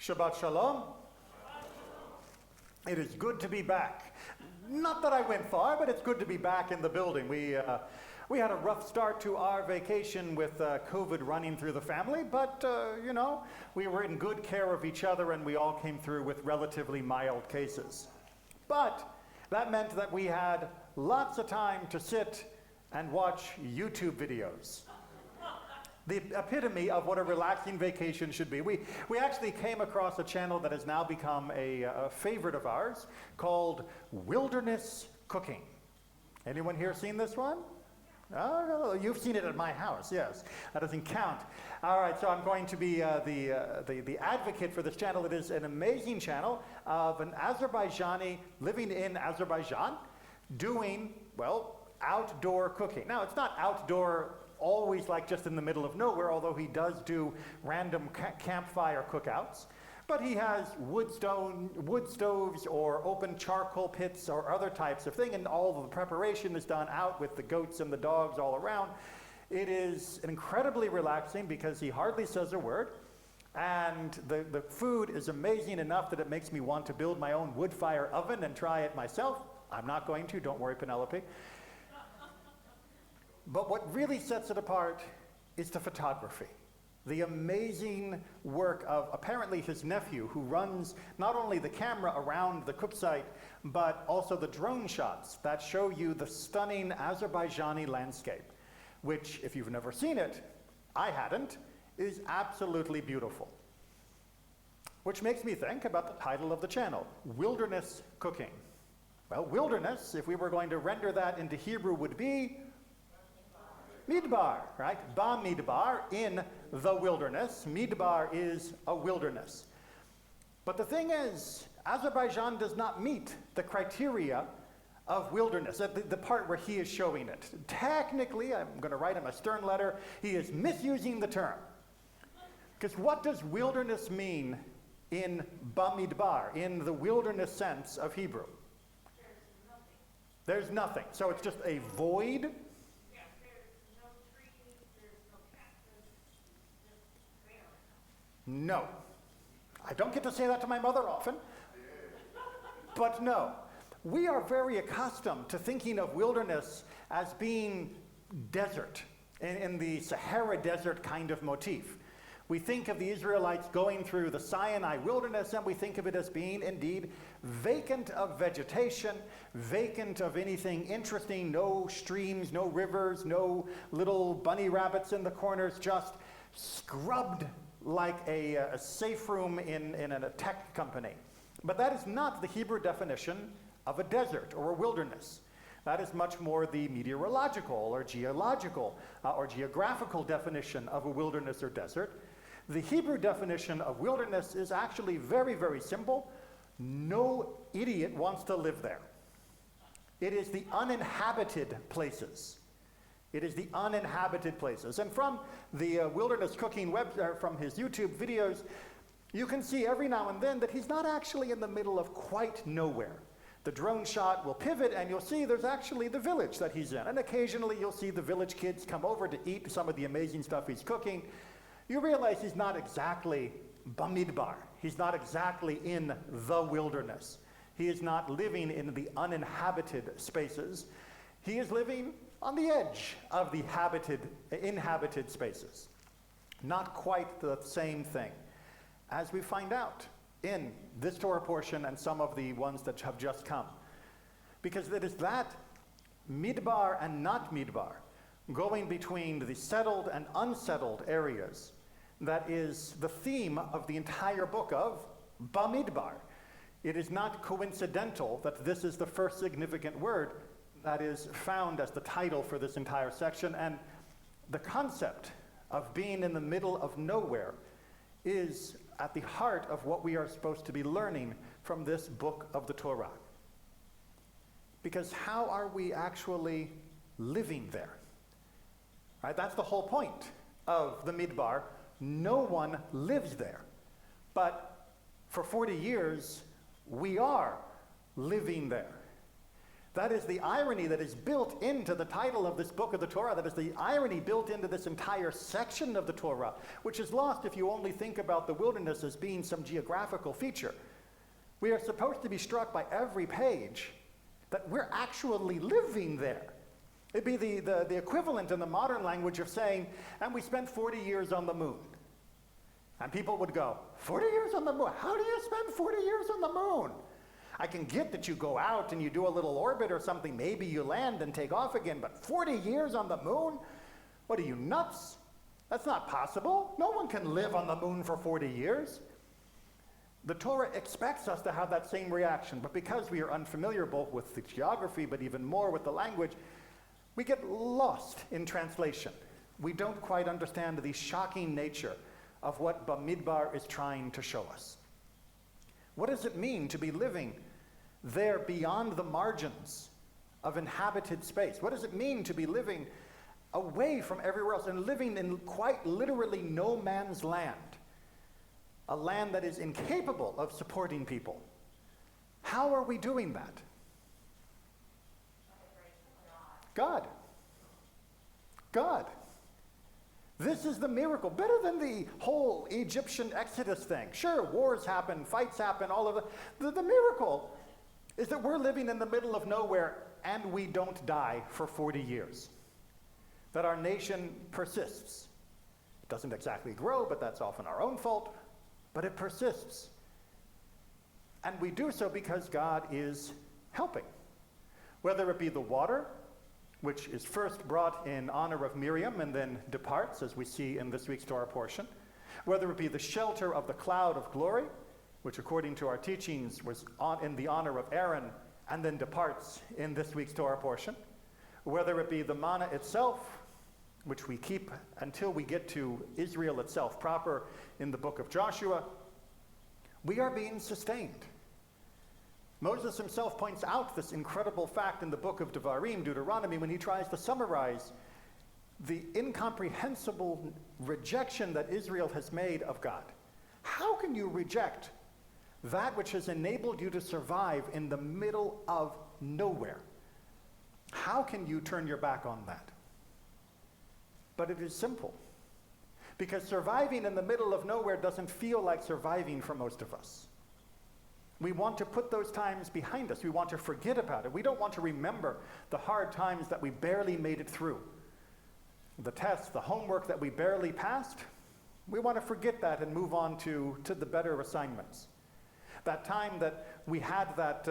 Shabbat Shalom. It is good to be back. Not that I went far, but it's good to be back in the building. We had a rough start to our vacation with COVID running through the family, but we were in good care of each other and we all came through with relatively mild cases. But that meant that we had lots of time to sit and watch YouTube videos. The epitome of what a relaxing vacation should be. We actually came across a channel that has now become a favorite of ours called Wilderness Cooking. Anyone here seen this one? Oh, you've seen it at my house, yes. That doesn't count. All right, so I'm going to be the advocate for this channel. It is an amazing channel of an Azerbaijani living in Azerbaijan doing, well, outdoor cooking. Now, it's not outdoor always like just in the middle of nowhere, although he does do random campfire cookouts. But he has wood stoves or open charcoal pits or other types of thing, and all of the preparation is done out with the goats and the dogs all around. It is incredibly relaxing because he hardly says a word, and the food is amazing enough that it makes me want to build my own wood fire oven and try it myself. I'm not going to, don't worry, Penelope. But what really sets it apart is the photography. The amazing work of apparently his nephew, who runs not only the camera around the cook site, but also the drone shots that show you the stunning Azerbaijani landscape, which, if you've never seen it, I hadn't, is absolutely beautiful. Which makes me think about the title of the channel, Wilderness Cooking. Well, wilderness, if we were going to render that into Hebrew, would be Midbar, right? Ba Midbar, in the wilderness. Midbar is a wilderness. But the thing is, Azerbaijan does not meet the criteria of wilderness, the part where he is showing it. Technically, I'm going to write him a stern letter, he is misusing the term. Because what does wilderness mean in Ba Midbar, in the wilderness sense of Hebrew? There's nothing. So it's just a void. No. I don't get to say that to my mother often. But no. We are very accustomed to thinking of wilderness as being desert, in the Sahara Desert kind of motif. We think of the Israelites going through the Sinai wilderness, and we think of it as being indeed vacant of vegetation, vacant of anything interesting, no streams, no rivers, no little bunny rabbits in the corners, just scrubbed like a safe room in a tech company. But that is not the Hebrew definition of a desert or a wilderness. That is much more the meteorological or geological or geographical definition of a wilderness or desert. The Hebrew definition of wilderness is actually very, very simple. No idiot wants to live there. It is the uninhabited places. It is the uninhabited places. And from the Wilderness Cooking from his YouTube videos, you can see every now and then that he's not actually in the middle of quite nowhere. The drone shot will pivot and you'll see there's actually the village that he's in. And occasionally you'll see the village kids come over to eat some of the amazing stuff he's cooking. You realize he's not exactly Bamidbar. He's not exactly in the wilderness. He is not living in the uninhabited spaces. He is living on the edge of the inhabited spaces. Not quite the same thing, as we find out in this Torah portion and some of the ones that have just come. Because it is that midbar and not midbar, going between the settled and unsettled areas, that is the theme of the entire book of Bamidbar. It is not coincidental that this is the first significant word that is found as the title for this entire section, and the concept of being in the middle of nowhere is at the heart of what we are supposed to be learning from this book of the Torah. Because how are we actually living there? Right? That's the whole point of the Midbar. No one lives there. But for 40 years, we are living there. That is the irony that is built into the title of this book of the Torah. That is the irony built into this entire section of the Torah, which is lost if you only think about the wilderness as being some geographical feature. We are supposed to be struck by every page that we're actually living there. It'd be the equivalent in the modern language of saying, and we spent 40 years on the moon. And people would go, 40 years on the moon? How do you spend 40 years on the moon? I can get that you go out and you do a little orbit or something. Maybe you land and take off again, but 40 years on the moon? What are you, nuts? That's not possible. No one can live on the moon for 40 years. The Torah expects us to have that same reaction, but because we are unfamiliar both with the geography, but even more with the language, we get lost in translation. We don't quite understand the shocking nature of what Bamidbar is trying to show us. What does it mean to be living there beyond the margins of inhabited space? What does it mean to be living away from everywhere else and living in quite literally no man's land? A land that is incapable of supporting people. How are we doing that? God. God. This is the miracle. Better than the whole Egyptian Exodus thing. Sure, wars happen, fights happen, all of it. The miracle is that we're living in the middle of nowhere and we don't die for 40 years. That our nation persists. It doesn't exactly grow, but that's often our own fault. But it persists. And we do so because God is helping. Whether it be the water, which is first brought in honor of Miriam and then departs, as we see in this week's Torah portion. Whether it be the shelter of the cloud of glory, which according to our teachings was in the honor of Aaron and then departs in this week's Torah portion. Whether it be the manna itself, which we keep until we get to Israel itself proper in the book of Joshua, we are being sustained. Moses himself points out this incredible fact in the book of Devarim, Deuteronomy, when he tries to summarize the incomprehensible rejection that Israel has made of God. How can you reject that which has enabled you to survive in the middle of nowhere? How can you turn your back on that? But it is simple. Because surviving in the middle of nowhere doesn't feel like surviving for most of us. We want to put those times behind us. We want to forget about it. We don't want to remember the hard times that we barely made it through. The tests, the homework that we barely passed, we want to forget that and move on to the better assignments. That time that we had that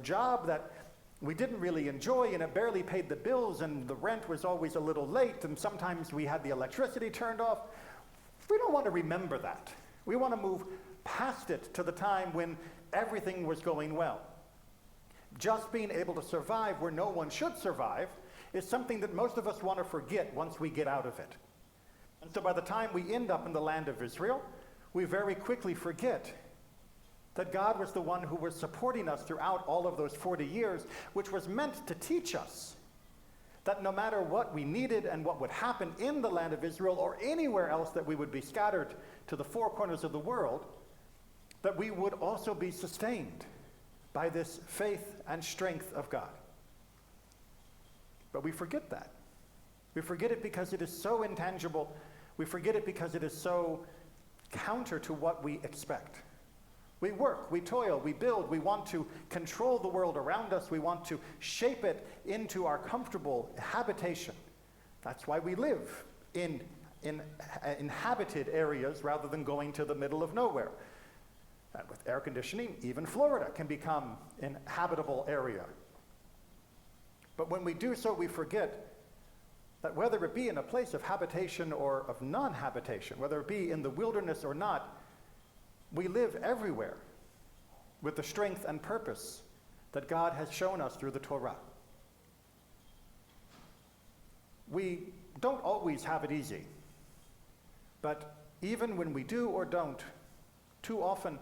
job that we didn't really enjoy and it barely paid the bills and the rent was always a little late and sometimes we had the electricity turned off. We don't want to remember that. We want to move past it to the time when everything was going well. Just being able to survive where no one should survive is something that most of us want to forget once we get out of it. And so by the time we end up in the land of Israel, we very quickly forget that God was the one who was supporting us throughout all of those 40 years, which was meant to teach us that no matter what we needed and what would happen in the land of Israel or anywhere else that we would be scattered to the four corners of the world, that we would also be sustained by this faith and strength of God. But we forget that. We forget it because it is so intangible. We forget it because it is so counter to what we expect. We work, we toil, we build, we want to control the world around us, we want to shape it into our comfortable habitation. That's why we live in inhabited areas rather than going to the middle of nowhere. And with air conditioning, even Florida can become an habitable area. But when we do so, we forget that whether it be in a place of habitation or of non-habitation, whether it be in the wilderness or not, we live everywhere with the strength and purpose that God has shown us through the Torah. We don't always have it easy, but even when we do or don't, too often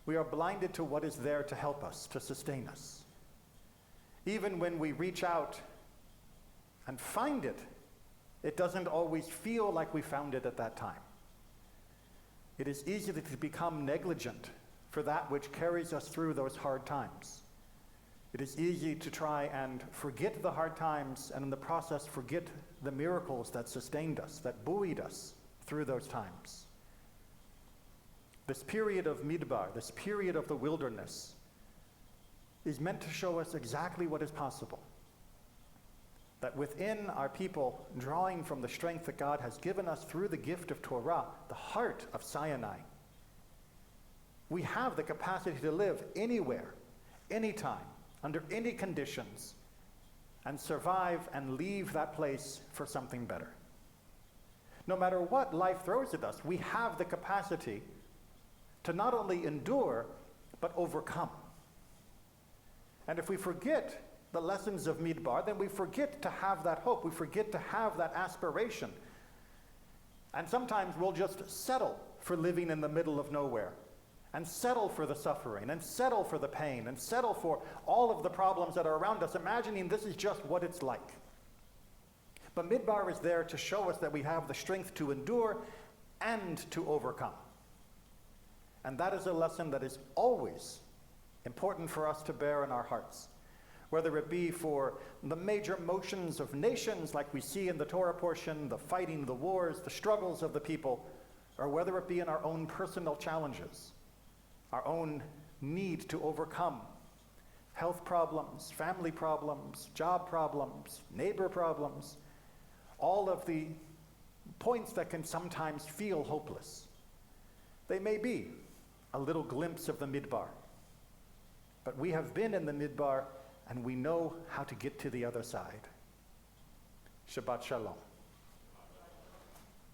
we are blinded to what is there to help us, to sustain us. Even when we reach out and find it, it doesn't always feel like we found it at that time. It is easy to become negligent for that which carries us through those hard times. It is easy to try and forget the hard times and in the process forget the miracles that sustained us, that buoyed us through those times. This period of Midbar, this period of the wilderness, is meant to show us exactly what is possible. That within our people, drawing from the strength that God has given us through the gift of Torah, the heart of Sinai, we have the capacity to live anywhere, anytime, under any conditions, and survive and leave that place for something better. No matter what life throws at us, we have the capacity to not only endure, but overcome. And if we forget the lessons of Midbar, then we forget to have that hope, we forget to have that aspiration. And sometimes we'll just settle for living in the middle of nowhere, and settle for the suffering, and settle for the pain, and settle for all of the problems that are around us, imagining this is just what it's like. But Midbar is there to show us that we have the strength to endure and to overcome. And that is a lesson that is always important for us to bear in our hearts, whether it be for the major motions of nations like we see in the Torah portion, the fighting, the wars, the struggles of the people, or whether it be in our own personal challenges, our own need to overcome health problems, family problems, job problems, neighbor problems, all of the points that can sometimes feel hopeless. They may be a little glimpse of the Midbar, but we have been in the Midbar and we know how to get to the other side. Shabbat Shalom.